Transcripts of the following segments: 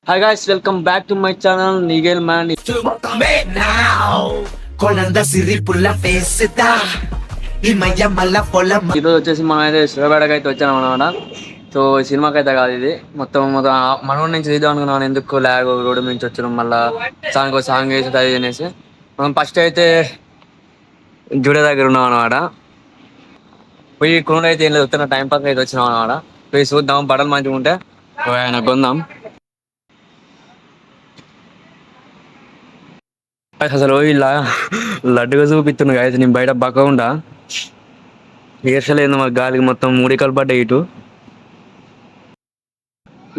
Hi guys, welcome back to my channel Nigel Man. ఈరోజు వచ్చేసి మనం అయితే సూర్యాపేటకి అయితే వచ్చాను అనమాట. సో సినిమాకి అయితే కాదు ఇది మొత్తం మనోడి నుంచి తీద్దాం అనుకున్నాను. ఎందుకు లాగ్ రోడ్డు నుంచి వచ్చాం, మళ్ళీ సాంగ్ వేసి అది అనేసి మనం ఫస్ట్ అయితే జూడే దగ్గర ఉన్నాం అనమాట. పోయి కొనుడు అయితే ఏం లేదు, వస్తున్న టైం పాస్ అయితే వచ్చినాం అనమాట. పోయి చూద్దాం, బట్టలు మంచిగా ఉంటే ఆయన కొందాం. అసలు ఇలా లడ్డుగా చూపిస్తున్నా అయితే నేను బయట బక్కకుండా ఈర్షలేదు, మా గాలికి మొత్తం మూడికలు పడ్డాయి ఇటు.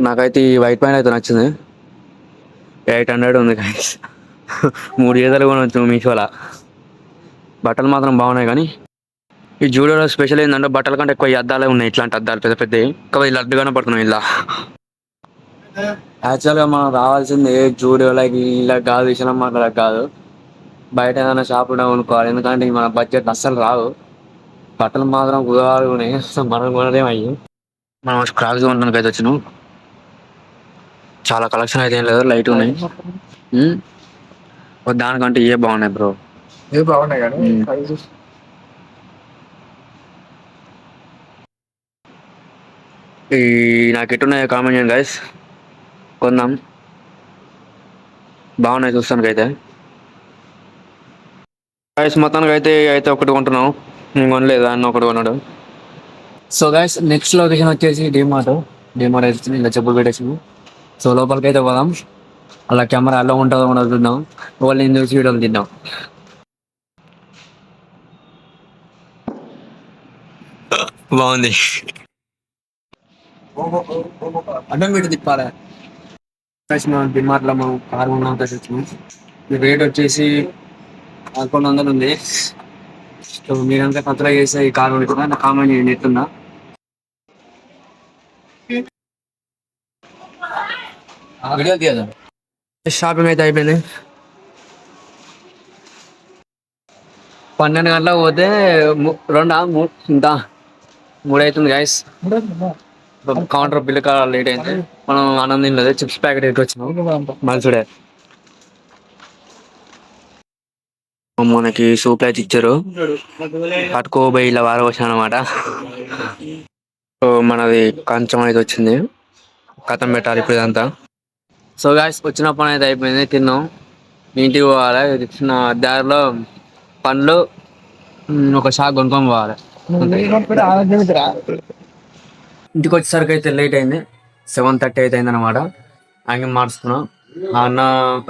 నాకైతే ఈ వైట్ ప్యాంట్ అయితే నచ్చింది. 800 ఉంది గాయస్. 3 గీతలు కొనవచ్చు మీషోలా. బట్టలు మాత్రం బాగున్నాయి, కానీ ఈ జూడియోలో స్పెషల్ ఏంటంటే బట్టల కంటే ఎక్కువ అద్దాలే ఉన్నాయి. ఇట్లాంటి అద్దాలు పెద్ద పెద్దవి ఇంకా లడ్డుగానే పడుతున్నాయి ఇలా. యాక్చువల్గా మనం రావాల్సింది జూడియోలకి ఇలా కాదు, విషయం మాట్లాడక కాదు, బయట ఏదైనా షాప్ కూడా కొనుక్కోవాలి. ఎందుకంటే మన బడ్జెట్ అస్సలు రాదు. బట్టలు మాత్రం ఉదాహరణ ఉన్నాయి, మనం కొనదేం అయ్యి. మనం క్రాక్స్ కొనడానికి అయితే వచ్చినాం. చాలా కలెక్షన్ అయితే ఏం లేదు, లైట్ ఉన్నాయి. దానికంటే ఏ బాగున్నాయి బ్రో, ఏ బాగున్నాయి కానీ ఈ నాకు ఎట్టున్నాయో కామెంట్ చేయండి గైస్. కొందాం, బాగున్నాయి చూస్తానికి అయితే. గైస్ మొత్తానికి అయితే ఒకటి కొంటున్నాం, నేను కొనలేదు, అన్న ఒకటి కొన్నాడు. సో గైస్ నెక్స్ట్ లొకేషన్ వచ్చేసి డిమార్ట్ అయితే ఇలా చెప్పులు పెట్టేసి. సో లోపలికి అయితే పోదాం. అలా కెమెరా అలా ఉంటుందో ఉండదు చూద్దాం. వాళ్ళని చూసి వీడియోలు తిద్దాం. బాగుంది, అడ్డం పెట్టి తిప్పాలి. మనం డిమార్ట్లో మనం కారు ఉన్నాం తెచ్చాము. రేట్ వచ్చేసి 1100 ఉంది. సో మీరంతా కొత్తగా చేస్తే ఈ కారు ఉంటుందా నా కామెంట్ చేయండి ఎట్లుందా. వీడియో తీయదా. షాపింగ్ అయితే అయిపోయింది. 12 గంటలకు పోతే 3 అవుతుంది గైస్. కౌంటర్ బిల్లు కావాలి, లేట్ అయింది. మనం ఆనందం లేదు, చిప్స్ ప్యాకెట్ ఎట్టు వచ్చినాం మనుషుడే. మనకి సూప్ అయితే ఇచ్చారు, పట్టుకోబోయి ఇలా వారవచ్చాను అనమాట. సో మనది కంచం అయితే వచ్చింది, కథం పెట్టాలి ఇప్పుడు ఇదంతా. సో గాయస్ వచ్చిన పని అయితే అయిపోయింది, తిన్నాం, ఇంటికి పోవాలి. చిన్న దారిలో పండ్లు ఒక షాక్ కొనుక్కొని పోవాలి. ఇంటికి వచ్చేసరికి అయితే లేట్ అయింది, 7:30 అయితే అయింది అనమాట. ఆయన మార్చుకున్నాం. అన్న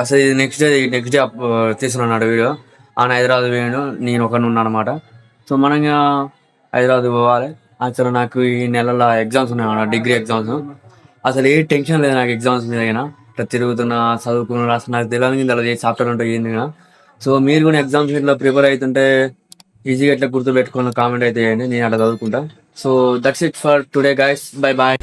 అసలు నెక్స్ట్ డే తీసుకున్నాడు వీడియో. ఆయన హైదరాబాద్ పోయాడు, నేను ఒకరిని ఉన్నాను అనమాట. సో మనం హైదరాబాద్ పోవాలి. అసలు నాకు ఈ నెలలో ఎగ్జామ్స్ ఉన్నాయి, డిగ్రీ ఎగ్జామ్స్. అసలు ఏ టెన్షన్ లేదు నాకు ఎగ్జామ్స్ మీద. అయినా ఇట్లా తిరుగుతున్నా, చదువుకున్నా, రాస్తున్నా, నాకు తెలియదు అలా సాఫ్ట్వేర్ ఉంటుంది ఏంది. సో మీరు కూడా ఎగ్జామ్స్ ఇట్లా ప్రిపేర్ అవుతుంటే ఈజీగా ఎట్లా గుర్తు పెట్టుకున్న కామెంట్ అయితే చేయండి, నేను అట్లా చదువుకుంటా. So that's it for today guys, bye bye.